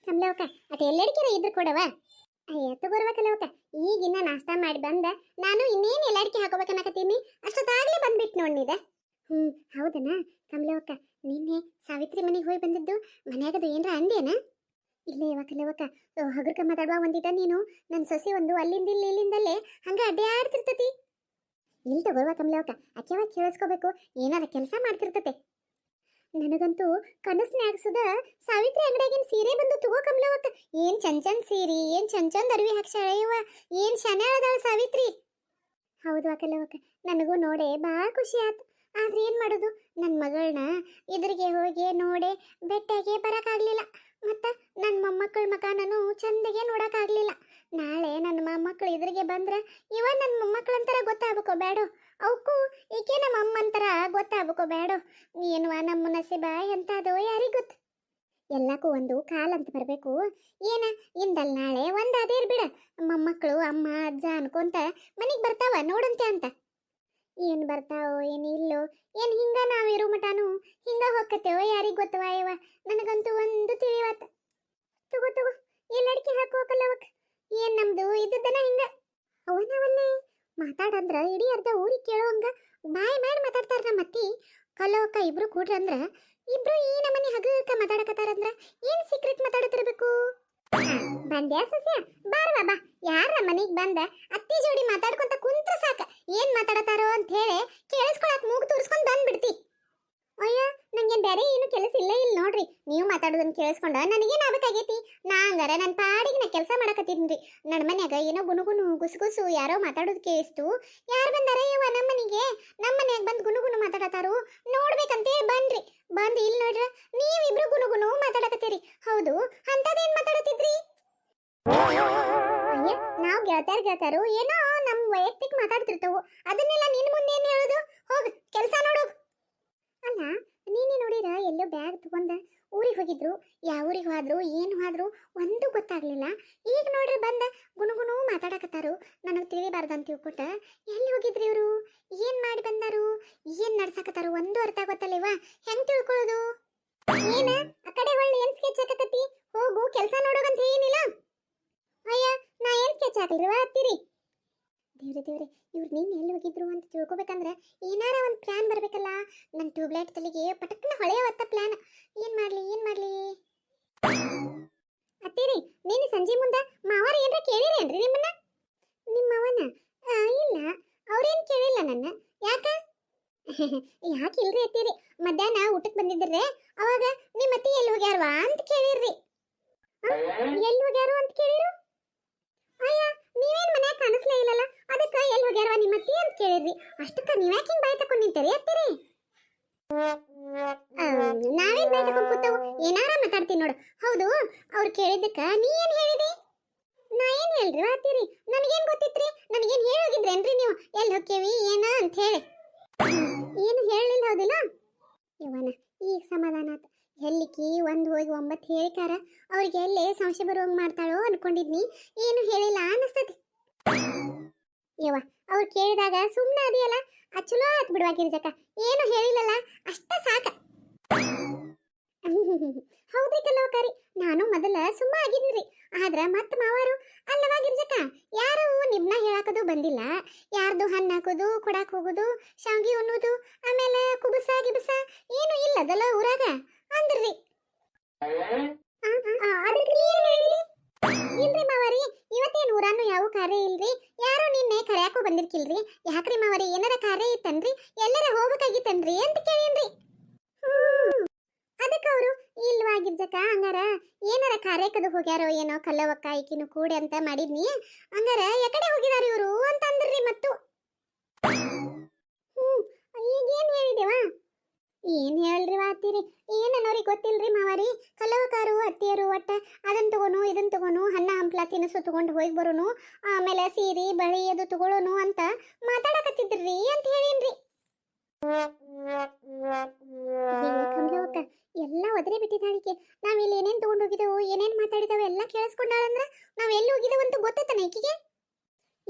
ಕಮಲವಕ್ಕ ಅದು ಎಲ್ಲಡಿಕೆರ ಇದ್ರು ಕೊಡವ. ಅಯ್ಯ ತಗೋರ್ವ ಕಲವಕ್ಕ, ಈಗಿನ್ನ ನಾಷ್ಟಾ ಮಾಡಿ ಬಂದ ನಾನು ಇನ್ನೇನು ಎಲ್ಲಡಿಕೆ ಹಾಕೋಬೇಕನ್ನಕತ್ತೀನಿ, ಅಷ್ಟೊತ್ತಾಗ್ಲೇ ಬಂದ್ಬಿಟ್ಟು ನೋಡ್ನಿದೆ. ಹೌದನ ಕಮಲವಕ್ಕ, ನಿನ್ನೆ ಸಾವಿತ್ರಿ ಮನೆಗೆ ಹೋಗಿ ಬಂದಿದ್ದು, ಮನ್ಯಾಗದು ಏನ್ರ ಅಂದೇನ? ಇಲ್ಲೇ ಇವ ಕಲವಕ್ಕ, ಹಗುರ್ಕ ಮಾತಾಡುವ ಒಂದಿಟ ನೀನು ನನ್ನ ಸೊಸಿ ಒಂದು ಅಲ್ಲಿಂದ ಇಲ್ಲಿ ಇಲ್ಲಿಂದಲ್ಲೇ ಹಂಗ ಅಡ್ಡಾಡ್ತಿರ್ತತಿ. ಇಲ್ಲಿ ತಗೋರ್ವ ಕಮಲವಕ್ಕ, ಅಕ್ಕೆವ ಕೇಳಿಸ್ಕೋಬೇಕು, ಏನಾರ ಕೆಲಸ ಮಾಡ್ತಿರ್ತತೆ. ನನಗಂತೂ ಕನಸ್ನ್ಯಾಗ ಸುದ ಸಾವಿತ್ರಿ ಅಂಗಡಿಯಾಗಿನ ಸೀರೆ ಬಂದು ತಗೋ ಕಮಲವಕ್ಕ. ಏನ್ ಚಂದ್ ಸೀರೆ, ಏನ್ ಚಂದ್ ಅರ್ವಿ ಹಾಕ್ಸಾಳ ಇವ, ಏನ್ ಶನೆ ಅದಾಳ ಸಾವಿತ್ರಿ. ಹೌದು ಅಕಲವಕ್ಕ, ನನಗೂ ನೋಡೆ ಭಾಳ ಖುಷಿ ಆಯ್ತು. ಆದ್ರೆ ಏನ್ ಮಾಡೋದು, ನನ್ನ ಮಗಳನ್ನ ಎದುರಿಗೆ ಹೋಗಿ ನೋಡೆ ಬೆಟ್ಟಾಗೆ ಬರಕ್ಕಾಗ್ಲಿಲ್ಲ. ಮತ್ತ ನನ್ನ ಮೊಮ್ಮಕ್ಕಳ ಮಕ ನಾನು ಚಂದಗೆ ನೋಡಕ್ಕಾಗ್ಲಿಲ್ಲ. ನಾಳೆ ನನ್ನ ಮೊಮ್ಮಕ್ಕಳು ಎದುರಿಗೆ ಬಂದ್ರ ಇವ ನನ್ನ ಮೊಮ್ಮಕ್ಕಳಂತರ ಗೊತ್ತಾಗಬೇಕೋ ಬೇಡೋ, ಅವಕ್ಕೂ ಈಕೆ ನಮ್ಮ ಅಮ್ಮಂತರ ಗೊತ್ತಾಗಬೇಕೋ ಬೇಡೋ. ಏನ್ವಾ ನಮ್ಮ ನಸೀಬ ಎಂತಾದೋ ಯಾರಿಗ್ ಗೊತ್ತು. ಎಲ್ಲಕ್ಕೂ ಒಂದು ಕಾಲ ಅಂತ ಬರಬೇಕು. ಏನ ಇಂದಲ್ ನಾಳೆ ಒಂದಾದೇ ಬಿಡ, ಮೊಮ್ಮಕ್ಕಳು ಅಮ್ಮ ಅಜ್ಜ ಅನ್ಕೊಂತ ಮನೆಗೆ ಬರ್ತಾವ ನೋಡಂತೆ ಅಂತ. ಏನು ಬರ್ತಾವೋ ಏನು ಇಲ್ಲೋ, ಏನು ಹಿಂಗ ನಾವಿರೋ ಮಟಾನು ಹಿಂಗ ಹೊಕ್ಕತ್ತೇವೋ ಯಾರಿಗ್ ಗೊತ್ತವ ಇವ. ನನಗಂತೂ ಒಂದು ತಿಳಿವತ್ತ. ತಗೋ ತಗೋ ಎಲ್ಲಡಿಕೆ ಹಾಕೋಕಲ್ಲವಕ್ಕ, ಏನ್ ನಮ್ದು ಇದ್ದದನ ಹಿಂಗ ಅವನವನ್ನೇ ಮಾತಾಡಂದ್ರ ಇಡೀ ಅರ್ಧ ಊರಿಗೆ ಕೇಳೋ ಹಂಗ ಬಾಯ್ ಮಾಡಿ ಮಾತಾಡ್ತಾರ. ನಮ್ಮ ಅತ್ತಿ ಕಲ್ಲವಕ್ಕ ಇಬ್ರು ಕೂಡ್ರಂದ್ರ ಇಬ್ರು ಈ ನಮ್ಮನೆ ಹಗರ್ಕ ಮಾತಾಡಕತ್ತಾರಂದ್ರ ಏನ್ ಸೀಕ್ರೆಟ್ ಮಾತಾಡತಿರ್ಬೇಕು. ಬಂದ್ಯಾ ಸಸ್ಯ, ಬಾರ್ವಾ ಬಾ. ಯಾರ ಮನೆಗ್ ಬಂದ ಅತ್ತಿ ಜೋಡಿ ಮಾತಾಡ್ಕೊಂತ ಕುಂತ್ರ ಸಾಕ, ಏನ್ ಮಾತಾಡತಾರೋ ಅಂತ ಹೇಳಿ ಕೇಳಿಸ್ಕೊಳಕ್ ಮೂಗು ತೂರ್ಸ್ಕೊಂಡ್ ಬಂದ್ಬಿಡ್ತಿ. ಅಯ್ಯ ನಂಗೇನ್ ಬೇರೆ ಏನು ಕೆಲಸ ಇಲ್ಲ ಇಲ್ಲಿ ನೋಡ್ರಿ, ನೀವು ಮಾತಾಡೋದನ್ನ ಕೇಳಿಸ್ಕೊಂಡ ನನಗೇನ್ ಆಗ್ಬೇಕಾಗೈತಿ. ನಾ ಹಂಗಾರ ನನ್ನ ಪಾಡಿಗೆ ನಾ ಕೆಲಸ ಮಾಡಕತ್ತೀನ್ರಿ. ನನ್ನ ಮನ್ಯಾಗ ಏನೋ ಗುನುಗುನು ಗುಸುಗುಸು ಯಾರೋ ಮಾತಾಡೋದು ಕೇಳಿಸ್ತು. ಯಾರು ಬಂದಾರ ಇವ ನಮ್ಮ ಮನ್ಯಾಗ ಬಂದ್ ಗುನುಗುನು ಮಾತಾಡತಾರು ನೋಡ್ಬೇಕಂತೇಳಿ ಬನ್ರಿ. ಬಂದ್ ಇಲ್ಲಿ ನೋಡ್ರ ನೀವಿಬ್ರು ಗುನುಗುನು ಮಾತಾಡಕತ್ತೀರಿ. ಹೌದು, ಅಂತದೇನ್ ಮಾತಾಡತಿದ್ರಿ? ಅಯ್ಯ ನಾವ್ ಗೆಳತಾರು ಏನೋ ನಮ್ ವೈಯಕ್ತಿಕ ಮಾತಾಡ್ತಿರ್ತವು, ಅದನ್ನೆಲ್ಲ ನಿನ್ ಮುಂದೆ ಏನ್ ಹೇಳುದು? ಹೋಗ್ ಕೆಲಸ ನೋಡು. ಅಲ್ಲ ನೀನೇ ನೋಡಿರ ಎಲ್ಲೋ ಬ್ಯಾಗ್ ತಗೊಂಡ ಊರಿಗೆ ಹೋಗಿದ್ರು, ಯಾವ ಊರಿಗೆ ಹೋದ್ರು ಏನು ಹೋದ್ರು ಒಂದು ಗೊತ್ತಾಗ್ಲಿಲ್ಲ. ಈಗ ನೋಡ್ರಿ ಬಂದ ಗುನುಗುನು ಮಾತಾಡಕತ್ತಾರು. ನನಗೆ ತಿಳಿಬಾರ್ದಂತ ತಿಳ್ಕೊಟ್ಟ ಎಲ್ಲಿ ಹೋಗಿದ್ರಿ ಇವರು, ಏನ್ ಮಾಡಿ ಬಂದಾರು, ಏನ್ ನಡ್ಸಕತ್ತಾರು ಒಂದು ಅರ್ಥ ಗೊತ್ತಲ್ಲಿವ. ಹೆಂಗ್ ತಿಳ್ಕೊಳ್ಳೋದು? ಏನ ಆ ಕಡೆ ಹೊಳ್ಳಿ ಏನ್ ಸ್ಕೆಚ್ ಹಾಕಕತ್ತಿ? ಹೋಗು ಕೆಲಸ ನೋಡೋಗಂತ ಏನಿಲ್ಲ. ಅಯ್ಯ ನಾ ಏನ್ ಸ್ಕೆಚ್ ಹಾಕಲ್ರಿವಾ ಹತ್ತೀರಿ? ದೇವ್ರೆ ಇವ್ರು ನೀನು ಎಲ್ಲಿ ಹೋಗಿದ್ರು ಅಂತ ತಿಳ್ಕೊಬೇಕಂದ್ರೆ ಏನಾರ ಒಂದು ಪ್ಲಾನ್ ಬರಬೇಕಲ್ಲ. ನನ್ನ ಟ್ಯೂಬ್ಲೈಟ್ ತಲೆಗೆ ಪಟಕ್ನ ಹೊಳೆಯವತ್ತ ಪ್ಲಾನ್. ಏನ್ ಮಾಡ್ಲಿ ಅತ್ತೀರಿ? ನೀನು ಸಂಜೆ ಮುಂದೆ ಮಾವಾರ ಏನ್ರ ಕೇಳಿರೇನ್ರಿ ನಿಮ್ಮನ್ನ? ನಿಮ್ಮ ಮಾವನ? ಇಲ್ಲ, ಅವ್ರೇನ್ ಕೇಳಿಲ್ಲ ನನ್ನ. ಯಾಕ? ಯಾಕಿಲ್ರಿ ಅತ್ತೀರಿ, ಮಧ್ಯಾಹ್ನ ಊಟಕ್ಕೆ ಬಂದಿದ್ದರೆ ಅವಾಗ ನಿಮ್ಮ ಅತ್ತಿ ಎಲ್ಲಿ ಹೋಗ್ಯಾರವಾ ಅಂತ ಕೇಳಿರ್ರಿ. ಎಲ್ಲಿ ಹೋಗ್ಯಾರು ಅಂತ ಕೇಳಿರು? ಅಯ್ಯ ನೀವೇನ್ ಮನ್ಯಾಗ ಕಾಣಿಸ್ಲೇ ಇಲ್ಲಲ್ಲ, ಅದಕ್ಕ ಎಲ್ಲಿ ಹೋಗ್ಯಾರವ ನಿಮ್ಮ ಅತ್ತಿ ಅಂತ ಕೇಳಿರ್ರಿ. ಅಷ್ಟಕ್ಕ ನೀವ್ಯಾಕೆ ಹಿಂಗ್ ಬಾಯ್ ತಕೊಂಡ್ ನಿಂತೀರಿ ಅತ್ತೀರಿ? ನಾವೇನ್ ಬಾಯ್ ತಕೊಂಡ್ ಕೂತವು, ಏನಾರ ಮಾತಾಡ್ತೀನಿ ನೋಡು. ಹೌದು, ಅವ್ರು ಕೇಳಿದ್ದಕ್ಕ ನೀ ಏನ್ ಹೇಳಿದಿ? ನಾ ಏನ್ ಹೇಳ್ರಿ ಅತ್ತೀರಿ, ನನಗೇನ್ ಗೊತ್ತಿತ್ರಿ? ನನಗೇನ್ ಹೇಳೋಗಿದ್ರೇನ್ರಿ ನೀವು ಎಲ್ಲಿ ಹೋಗ್ಯೇವಿ ಏನ ಅಂತ ಹೇಳಿ? ಏನು ಹೇಳಲಿಲ್ಲ ಹೌದಿಲ್ಲ? ಇವನ ಈಗ ಸಮಾಧಾನ ಆತ. ಎಲ್ಲಿಕಿ ಒಂದು ಹೋಗಿ 9 ಹೇಳಿಕಾರ ಅವ್ರಿಗೆ ಎಲ್ಲೇ ಸಂಶಯ ಬರುವಂಗೆ ಮಾಡ್ತಾಳೋ ಅನ್ಕೊಂಡಿದ್ನಿ. ಏನು ಹೇಳಿಲ್ಲ ಅನಿಸ್ತತಿ. ಯವ್ವ ಅವ್ರು ಕೇಳಿದಾಗ ಸುಮ್ಮನೆ ಅದಿಯಲ್ಲ, ಚಲೋ ಆತ್ ಬಿಡುವ ಗಿರಿಜಕ್ಕ, ಏನು ಹೇಳಿಲ್ಲಲ್ಲ ಅಷ್ಟ ಸಾಕ. ಹೌದ್ರಿ ಕಲ್ಲವಕಾರಿ, ನಾನು ಮೊದಲ ಸುಮ್ಮ ಆಗಿದ್ರಿ. ಆದ್ರ ಮತ್ತ ಮಾವಾರು ಅಲ್ಲವಾ ಗಿರಿಜಕ್ಕ, ಯಾರು ನಿಮ್ನ ಹೇಳಾಕದು ಬಂದಿಲ್ಲ. ಯಾರ್ದು ಹಣ್ಣು ಹಾಕೋದು, ಕೊಡಾಕ್ ಹೋಗೋದು, ಶಾವ್ಗಿ ಉಣ್ಣೋದು, ಆಮೇಲೆ ಕುಬಸ ಗಿಬಸ ಏನು ಇಲ್ಲದಲ್ಲ ಊರಾಗ ಅಂದ್ರಿ. ಇಲ್ರಿ ಮಾವಾರಿ, ಇವತ್ತೇನು ಊರಾನು ಯಾವ ಕಾರ್ಯ ಇಲ್ರಿ. ಯಾರೋ ನಿನ್ನೆ ಕರ್ಯಾಕೋ ಬಂದಿರ್ಕಿಲ್ರಿ. ಯಾಕ್ರಿ ಮಾವಾರಿ, ಏನಾರ ಕಾರ್ಯ ಇತ್ತನ್ರಿ, ಎಲ್ಲರ ಹೋಗ್ಬೇಕಾಗಿತ್ತನ್ರಿ ಅಂತ ಕೇಳೇನ್ರಿ. ಅದಕ್ಕೆ ಅವರು ಇಲ್ವಾ ಗಿರ್ಜಕ್ಕ, ಹಂಗಾರ ಏನಾರ ಕಾರ್ಯಕ್ಕದು ಹೋಗ್ಯಾರೋ ಏನೋ ಕಲ್ಲವಕ್ಕ ಈಕಿನು ಕೂಡಿ ಅಂತ ಮಾಡಿದ್ನಿ. ಹಂಗಾರ ಯಾಕಡೆ ಹೋಗಿದಾರ ಇವರು ಅಂತ ಅಂದ್ರಿ. ಮತ್ತು ಈಗೇನ್ ಹೇಳಿದೇವಾ? ಏನ್ ಹೇಳ್ರಿ ಅತ್ತೀರಿ, ಏನ್ ಅನ್ನೋರಿಗೆ ಗೊತ್ತಿಲ್ರಿ ಮಾವಾರಿ. ಕಲ್ಲವಕಾರು ಅತ್ತಿಯರು ಒಟ್ಟ ಅದನ್ನ ತಗೋನು ಇದನ್ನ ತಗೋನು, ಹಣ್ಣ ಹಂಪ್ಲ ತಿನಿಸು ತಗೊಂಡು ಹೋಗಿ ಬರೋನು, ಆಮೇಲೆ ಸೀರೆ ಬಳಿ ಅದು ತಗೊಳ್ಳೋನು ಅಂತ ಮಾತಾಡಕತ್ತಿದ್ರಿ ಅಂತ ಹೇಳೀನ್ರಿ. ಕಮಲವಕ್ಕ ಎಲ್ಲ ಒದರಿ ಬಿಟ್ಟಿದ್ದಾಳಿಕೆ. ನಾವ್ ಇಲ್ಲಿ ಏನೇನ್ ತಗೊಂಡು ಹೋಗಿದೆವು, ಏನೇನ್ ಮಾತಾಡಿದವು ಎಲ್ಲ ಕೇಳಿಸ್ಕೊಂಡಾಳಂದ್ರ ನಾವ್ ಎಲ್ಲಿ ಹೋಗಿದೆವು ಅಂತ ಗೊತ್ತೈತನ ಈಕಿಗೆ.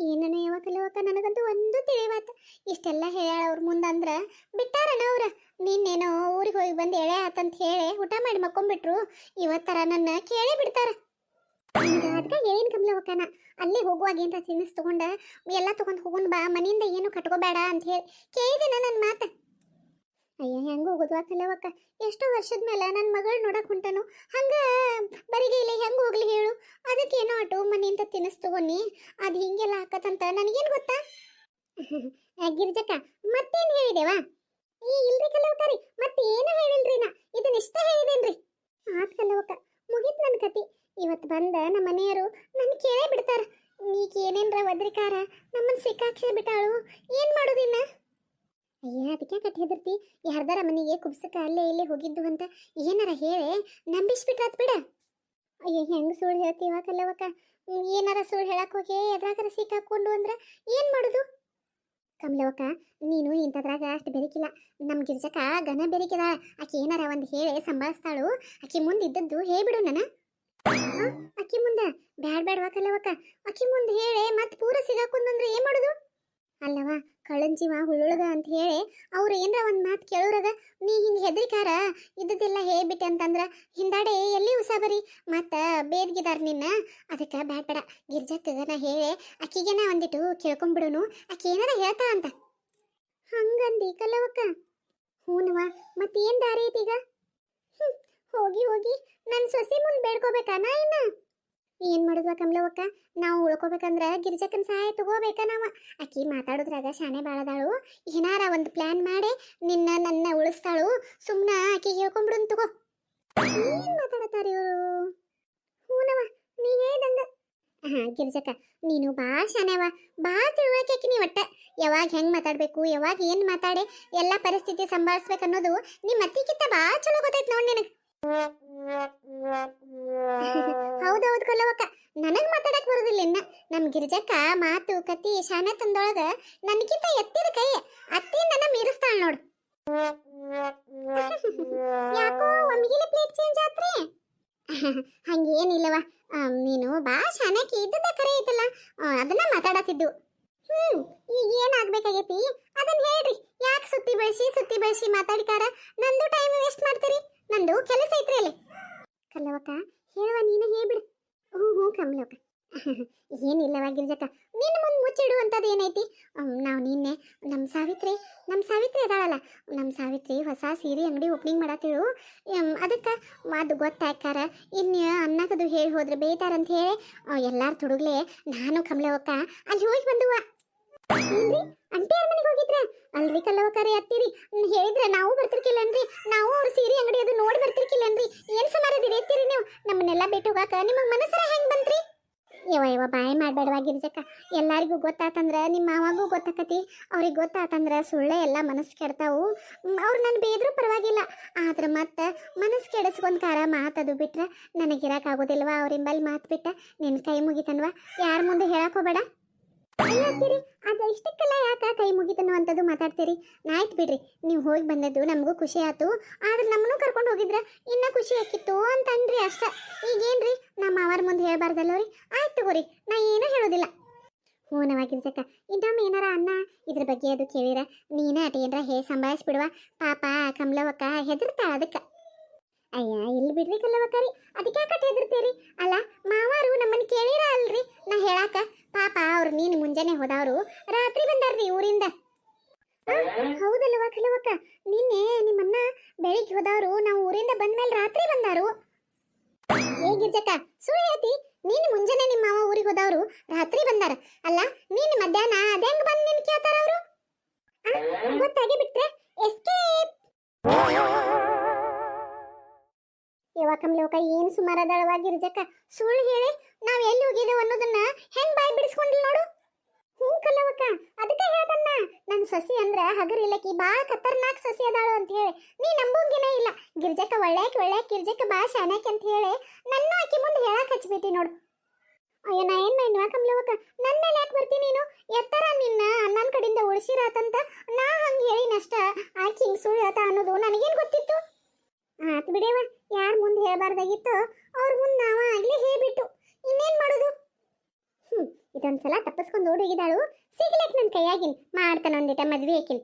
ಏನನ ಯಾವಾಗಲವಕ್ಕ ನನಗಂತೂ ಒಂದು ತಿಳಿವಾತ. ಇಷ್ಟೆಲ್ಲ ಹೇಳ್ಯಾಳ ಅವ್ರ ಮುಂದಂದ್ರ ಬಿಟ್ಟಾರನ ಅವ್ರ. ನಿನ್ನೇನೋ ಊರಿಗೆ ಹೋಗಿ ಬಂದು ಎಳೆ ಆತಂತ ಹೇಳಿ ಊಟ ಮಾಡಿ ಮಕ್ಕೊಂಡ್ಬಿಟ್ರು. ಇವತ್ತರ ನನ್ನ ಕೇಳೇ ಬಿಡ್ತಾರ. ಅದಕ್ಕೆ ಏನ್ ಕಮ್ಲವಕ್ಕನ ಅಲ್ಲಿ ಹೋಗುವಾಗ ಏನ್ರ ತಿನಿಸ್ ತಗೊಂಡ ಎಲ್ಲ ತಗೊಂಡ್ ಹೋಗೋಣ ಬಾ, ಮನೆಯಿಂದ ಏನು ಕಟ್ಕೋಬೇಡ ಅಂತ ಹೇಳಿ ಕೇಳಿದೆನ ನನ್ನ ಮಾತ. ಅಯ್ಯ ಹೆಂಗ ಹೋಗುದ್ವಾ ಕಲವಕ್ಕ, ಎಷ್ಟೋ ವರ್ಷದ ಮೇಲೆ ನನ್ನ ಮಗಳು ನೋಡಕ್ ಹೊಂಟನು. ಹಂಗ ಬರಿಗೆ ಇಲ್ಲ ಹೆಂಗ ಹೋಗ್ಲಿ ಹೇಳು. ಅದಕ್ಕೇನೋ ಆಟೋ ಮನೆಯಿಂದ ತಿನಿಸ್ ತಗೊಂಡಿ ಅದು ಹಿಂಗೆಲ್ಲ ಹಾಕತ್ತಂತ ನನಗೇನು ಗೊತ್ತಾ? ಗಿರ್ಜಕ್ಕ ಮತ್ತೇನು ಹೇಳಿದೇವಾ? ಇಲ್ರಿ ಕಲವಕ್ಕರಿ, ಮತ್ತೇನು ಹೇಳಿಲ್ರಿ. ನಾ ಇದನ್ನ ಇಷ್ಟ ಹೇಳಿದೇನ್ರಿ. ಆತ್ ಕಲವಕ್ಕ, ಮುಗೀತ್ ನನ್ನ ಕತಿ. ಇವತ್ತು ಬಂದ ನಮ್ಮ ಮನೆಯವರು ನನ್ನ ಕೇಳೇ ಬಿಡ್ತಾರ. ಈಗ ಏನೇನ್ರ ಒದ್ರಿಕಾರ ನಮ್ಮನ್ನ ಸಿಕ್ಕಾಕ್ಷೆ ಬಿಟ್ಟಾಳು, ಏನ್ ಮಾಡೋದಿನ್ನ? ಅಯ್ಯ ಅದಕ್ಕೆ ಕಟ್ಟಿ ಹೆದರ್ತಿ. ಯಾರ್ದಾರ ಮನೆಗೆ ಕುಬ್ಸಕ್ಕ ಅಲ್ಲೇ ಇಲ್ಲೇ ಹೋಗಿದ್ದು ಅಂತ ಏನಾರ ಹೇಳಿ ನಂಬಿಸ್ಬಿಟ್ರಾತ್ ಬಿಡ. ಅಯ್ಯ ಹೆಂಗ್ ಸುಳ್ಳು ಹೇಳ್ತೀವ ಕಲ್ಲವಕ್ಕ? ಏನಾರ ಸುಳ್ಳು ಹೇಳಕ್ ಹೋಗಿ ಎದ್ರಾಗಾರ ಸಿಕ್ಕಾಕೊಂಡು ಅಂದ್ರ ಏನ್ ಮಾಡುದು? ಕಮಲವಕ್ಕ ನೀನು ಇಂಥದ್ರಾಗ ಅಷ್ಟು ಬೆರಕಿಲ್ಲ. ನಮ್ ಗಿರ್ಜಕ್ಕ ಗನ ಬೆರಕಿದಾಳ. ಆಕಿ ಏನಾರ ಒಂದ್ ಹೇಳಿ ಸಂಭಾಳಿಸ್ತಾಳು. ಆಕಿ ಮುಂದೆ ಇದ್ದದ್ದು ಹೇಳ್ಬಿಡು ನನ್ನ. ಅಕ್ಕಿ ಮುಂದೆ ಬ್ಯಾಡ್ ಬ್ಯಾಡ್ವಾ ಕಲ್ಲವಕ್ಕ? ಅಕ್ಕಿ ಮುಂದೆ ಹೇಳಿ ಮತ್ ಪೂರ ಸಿಗಾಕೊಂಡ್ರೆ ಏನ್ ಮಾಡುದು? ಅಲ್ಲವ ಕಳ್ಳನ್ ಜೀವ ಹುಳ್ಳುಳಗ ಅಂತ ಹೇಳಿ ಅವ್ರು ಏನರ ಒಂದ್ ಮಾತು ಕೇಳೋರಾಗ ನೀ ಹಿಂಗೆ ಹೆದ್ರಿಕಾರ ಇದ್ದದೆಲ್ಲ ಹೇಳ್ಬಿಟ್ಟೆ ಅಂತಂದ್ರ ಹಿಂದಾಡೆ ಎಲ್ಲಿ ಉಸಾಬರಿ ಮತ್ತ ಬೇದ್ಗಿದಾರ ನಿನ್ನ. ಅದಕ್ಕೆ ಬ್ಯಾಡ್ ಬೇಡ, ಗಿರ್ಜಕ್ಕನ ಹೇಳಿ ಅಕ್ಕಿಗೆನ ಒಂದಿಟ್ಟು ಕೇಳ್ಕೊಂಡ್ಬಿಡುನು, ಅಕ್ಕಿ ಏನಾರ ಹೇಳ್ತಾ ಅಂತ. ಹಂಗಂದಿ ಕಲ್ಲವಕ್ಕ? ಹೂನವ, ಮತ್ತೇನ್ ದಾರಿ ಐತಿ ಈಗ? ಹೋಗಿ ಹೋಗಿ ನನ್ನ ಸೊಸಿ ಮುಂದೆ ಬೇಡ್ಕೋಬೇಕಾ ಇನ್ನ? ಏನ್ ಮಾಡುದ್ವ ಕಮಲವಕ್ಕ, ನಾವು ಉಳ್ಕೋಬೇಕಂದ್ರ ಗಿರ್ಜಕ್ಕನ ಸಹಾಯ ತಗೋಬೇಕ ನಾವ. ಆಕಿ ಮಾತಾಡೋದ್ರಾಗ ಶಾನೆ ಬಾಳದಾಳು. ಏನಾರ ಒಂದು ಪ್ಲಾನ್ ಮಾಡಿ ನನ್ನ ಉಳಿಸ್ತಾಳು. ಸುಮ್ನ ಆಕಿ ಹೇಳ್ಕೊಂಡ್ಬಿಡುನ್ ತಗೋ. ಏನ್ ಮಾತಾಡತಾರ ಇವರು? ಹೂನವ ನೀ ಹೇಳ್ದಂಗ. ಗಿರ್ಜಕ್ಕ ನೀನು ಭಾಳ ಶಾನೆವ, ಭಾಳ ತಿಳುವಳಿಕೆ ನೀ. ಒಟ್ಟ ಯಾವಾಗ ಹೆಂಗ್ ಮಾತಾಡ್ಬೇಕು, ಯಾವಾಗ ಏನ್ ಮಾತಾಡಿ ಎಲ್ಲಾ ಪರಿಸ್ಥಿತಿ ಸಂಭಾಳಿಸ್ಬೇಕು ಅನ್ನೋದು ನಿಮ್ಮ ಅತ್ತಿಗಿಂತ ಭಾಳ ಚಲೋ ಗೊತ್ತೈತ್ ನೋಡ್ ನಿನಗ. ಹೌದೌದು ಕಲ್ಲವಕ್ಕ, ನನಗ್ ಮಾತಾಡಕ್ ಬರುದಿಲ್ಲ ಇನ್ನ. ನಮ್ ಗಿರ್ಜಕ್ಕ ಮಾತು ಕತಿ ಶಾನೆ ತಂದೊಳಗ ನನ್ಕಿಂತ ಎತ್ತಿದ ಕೈ ಅತ್ತಿ ನನ್ನ ಮೀರಿಸ್ತಾಳ ನೋಡು. ಯಾಕೋ ಒಮ್ಗಿಲೆ ಪ್ಲೇಟ್ ಚೇಂಜ್ ಆತ್ರಿ? ಹಂಗೇನಿಲ್ಲವ, ನೀನು ಬಾ ಶಾನಕಿ ಇದ್ದದ ಕರೆ ಐತಲ್ಲ, ಅದನ್ನ ಮಾತಾಡತ್ತಿದ್ದು. ಈಗ ಏನಾಗ್ಬೇಕಾಗೈತಿ ಅದನ್ನ ಹೇಳ್ರಿ. ಯಾಕೆ ಸುತ್ತಿ ಬೆಳೆಸಿ ಮಾತಾಡಿಕಾರ ನಂದು ಟೈಮ್ ವೇಸ್ಟ್ ಮಾಡ್ತೀರಿ? ನಂದು ಕೆಲಸ ಐತ್ರಿ ಅಲ್ಲಿ. ಕಲ್ಲವಕ್ಕ ಹೇಳುವ, ನೀನು ಹೇಳ್ಬಿಡು. ಹ್ಞೂ ಕಮಲವಕ್ಕ. ಏನಿಲ್ಲವ ಗಿರ್ಜಕ್ಕ, ನಿನ್ನ ಮುಂದೆ ಮುಚ್ಚಿಡುವಂಥದ್ದು ಏನೈತಿ? ನಾವು ನಿನ್ನೆ ನಮ್ಮ ಸಾವಿತ್ರಿ ಅದಾಳಲ್ಲ, ನಮ್ಮ ಸಾವಿತ್ರಿ ಹೊಸ ಸೀರೆ ಅಂಗಡಿ ಓಪನಿಂಗ್ ಮಾಡತ್ತಿಳು. ಅದಕ್ಕೆ ಅದು ಗೊತ್ತಾಕಾರ ಇನ್ನು ಅನ್ನಕದು ಹೇಳಿ ಹೋದ್ರೆ ಬೇಯ್ತಾರಂತ ಹೇಳಿ ಎಲ್ಲಾರು ತುಡುಗ್ಲೆ ನಾನು ಕಮಲವಕ್ಕ ಅಲ್ಲಿ ಹೋಗಿ ಬಂದುವ. ಅಂಟಿ ಅವ್ರ ಮನೆಗೆ ಹೋಗಿದ್ರ? ಅಲ್ರಿ ಕಲ್ಲವಕ್ಕರೆ ಅತ್ತಿರಿ ಹೇಳಿದ್ರೆ ನಾವು ಬರ್ತಿರ್ಕಿಲ್ಲನ್ರಿ? ನಾವು ಅವ್ರ ಸೀರೆ ಅಂಗಡಿ ಅದು ನೋಡಿ ಬರ್ತಿರ್ಕಿಲ್ಲನ್ರಿ? ಏನ್ ಸುಮಾರದಿರಿ ಎತ್ತಿರಿ ನೀವು? ನಮ್ಮನ್ನೆಲ್ಲ ಬಿಟ್ಟು ಹೋಗಾಕ ನಿಮಗೆ ಮನಸ್ಸರ ಹೆಂಗ್ ಬಂತ್ರಿ? ಯವ ಬಾಯಿ ಮಾಡ್ಬೇಡವಾ ಗಿರ್ಜಕ್ಕ. ಎಲ್ಲಾರಿಗೂ ಗೊತ್ತಾತಂದ್ರ ನಿಮ್ಮ ಮಾವಾಗೂ ಗೊತ್ತಾಕತಿ, ಅವ್ರಿಗೆ ಗೊತ್ತಾತಂದ್ರ ಸುಳ್ಳೆ ಎಲ್ಲ ಮನಸ್ಸು ಕೆಡ್ತಾವು. ಅವ್ರು ನನ್ನ ಬೇದ್ರು ಪರವಾಗಿಲ್ಲ, ಆದ್ರೆ ಮತ್ತೆ ಮನಸ್ಸು ಕೆಡಿಸ್ಕೊಂಡ್ಕಾರ ಮಾತದು ಬಿಟ್ರೆ ನನಗಿರಕ್ಕಾಗೋದಿಲ್ವಾ ಅವ್ರಿಂಬಲ್ಲಿ ಮಾತು ಬಿಟ್ಟ. ನಿನ್ನ ಕೈ ಮುಗಿತನ್ವಾ, ಯಾರ ಮುಂದೆ ಹೇಳಕ್ ಹೋಗ್ಬೇಡ. ಅಯ್ಯತ್ತೀರಿ ಅದು ಇಷ್ಟಕ್ಕೆಲ್ಲ ಯಾಕ ಕೈ ಮುಗಿತನು ಅಂತದ್ದು ಮಾತಾಡ್ತೀರಿ? ಆಯ್ತು ಬಿಡ್ರಿ, ನೀವು ಹೋಗಿ ಬಂದದ್ದು ನಮಗೂ ಖುಷಿ ಆಯ್ತು. ಆದ್ರೆ ನಮ್ಮನ್ನು ಕರ್ಕೊಂಡು ಹೋಗಿದ್ರ ಇನ್ನೂ ಖುಷಿ ಆಕಿತ್ತು ಅಂತನ್ರಿ ಅಷ್ಟ. ಈಗೇನ್ರಿ ನಮ್ಮ ಅವರ ಮುಂದೆ ಹೇಳ್ಬಾರ್ದಲ್ಲವ್ರಿ? ಆಯ್ತು ತಗೋರಿ, ನಾ ಏನೂ ಹೇಳೋದಿಲ್ಲ. ಹೂನವಾಗಿರ್ಸಕ್ಕ, ಇನ್ನೊಮ್ಮೆ ಏನಾರ ಅನ್ನ ಇದ್ರ ಬಗ್ಗೆ ಅದು ಕೇಳಿರ ನೀನ ಅಟ ಏನಾರ ಸಂಭಾಳಿಸ್ಬಿಡುವ. ಪಾಪ ಕಮಲವಕ್ಕ ಹೆದರ್ತಾಳ ಅದಕ್ಕೆ. ಅಯ್ಯ ಇಲ್ಲಿ ಬಿಡ್ರಿ ಕಲ್ಲವಕ್ಕರಿ, ಅದಕ್ಕೆ ಯಾಕಟ್ಟು ಹೆದರ್ತೀರಿ? ಅಲ್ಲ ಮಾವಾರು ನಮ್ಮನ್ನು ಕೇಳಿರ ಅಲ್ರಿ ನಾ ಹೇಳಾಕ. ಪಾಪ ಅವ್ರು ನೀನು ಮುಂಜಾನೆ ಹೋದವರು ರಾತ್ರಿ ಬಂದಾರ್ರಿ ಊರಿಂದ. ಹೌದಲ್ವಾ ಕಲ್ಲವಕ್ಕ, ನಿನ್ನೆ ನಿಮ್ಮನ್ನ ಬೆಳಿಗ್ಗೆ ಹೋದವರು ನಾವು ಊರಿಂದ ಬಂದ್ಮೇಲೆ ರಾತ್ರಿ ಬಂದಾರು. ಹೇಗಿರ್ಜಕ್ಕ ಸುಳ್ಳು ಹೇಳ್ತಿ? ನೀನು ಮುಂಜಾನೆ ನಿಮ್ಮ ಮಾವ ಊರಿಗೆ ಹೋದವರು ರಾತ್ರಿ ಬಂದಾರ ಅಲ್ಲ, ನೀನು ಮಧ್ಯಾಹ್ನ ಅದೆಂಗ್ ಬಂದು ನಿನ್ ಕೇಳ್ತಾರ ಅವರು? ಗೊತ್ತಾಗಿ ಬಿಟ್ರೆ ಎಸ್ಕೇಪ್. ಯವ್ವ ಕಮಲವಕ್ಕ ಏನು ಸುಮಾರದಳವಾಗಿರ್ಜಕ್ಕ, ಸುಳ್ಳು ಹೇಳಿ ನಾವ್ ಎಲ್ಲಿ ಹೋಗಿದ್ದೇವೆ ಅನ್ನೋದನ್ನ ಹೆಂಗ್ ಬಾಯಿ ಬಿಡಿಸ್ಕೊಂಡಿಲ್ಲ ನೋಡು. ಹ್ಞೂ ಕಲ್ಲವಕ್ಕ, ಅದಕ್ಕೆ ಹೇಳ್ದನ್ನ ನನ್ನ ಸೊಸಿ ಅಂದ್ರ ಹಗರಿಲ್ಲಕಿ ಭಾಳ ಖತರ್ನಾಕ್ ಸೊಸಿ ಅದಾಳು ಅಂತ ಹೇಳಿ. ನೀ ನಂಬಂಗೇನೇ ಇಲ್ಲ. ಗಿರ್ಜಕ್ಕ ಒಳ್ಳೆ ಗಿರ್ಜಕ್ಕ ಭಾಳ ಶಾನ್ಯಾಕಿ ಅಂತ ಹೇಳಿ ನನ್ನ ಆಕಿ ಮುಂದೆ ಹೇಳಕ್ ಹಚ್ಬಿಟ್ಟಿ ನೋಡು. ಅಯ್ಯ ನಾ ಏನ್ ಮಾಡಿನ್ವಾ ಕಮಲವಕ್ಕ? ನನ್ನ ಮೇಲೆ ಯಾಕೆ ಬರ್ತೀನಿ ನೀನು? ಎತ್ತರ ನಿನ್ನ ನನ್ನ ಕಡೆಯಿಂದ ಉಳಿಸಿರಾತಂತ ನಾ ಹಂಗೆ ಹೇಳಿನಷ್ಟ. ಆಕಿ ಹಿಂಗೆ ಸುಳ್ಳು ಹೇಳ್ತಾ ಅನ್ನೋದು ನನಗೇನು ಗೊತ್ತಿತ್ತು? ಆತ್ ಬಿಡೇವ, ಯಾರ ಮುಂದೆ ಹೇಳ್ಬಾರ್ದಾಗಿತ್ತು ಅವ್ರ ಮುಂದೆ ನಾವ ಆಗ್ಲೇ ಹೇಳ್ಬಿಟ್ಟು ಇನ್ನೇನ್ ಮಾಡೋದು? ಇದೊಂದ್ಸಲ ತಪ್ಪಿಸ್ಕೊಂಡು ಓಡಿ ಹೋಗಿದ್ದಾಳು. ಸಿಗ್ಲಕ್ ನನ್ನ ಕೈಯಾಗಿನ್ ಮಾಡ್ತಾನ ಒಂದಿಟ ಮದ್ವೆ ಆಕಿನ್.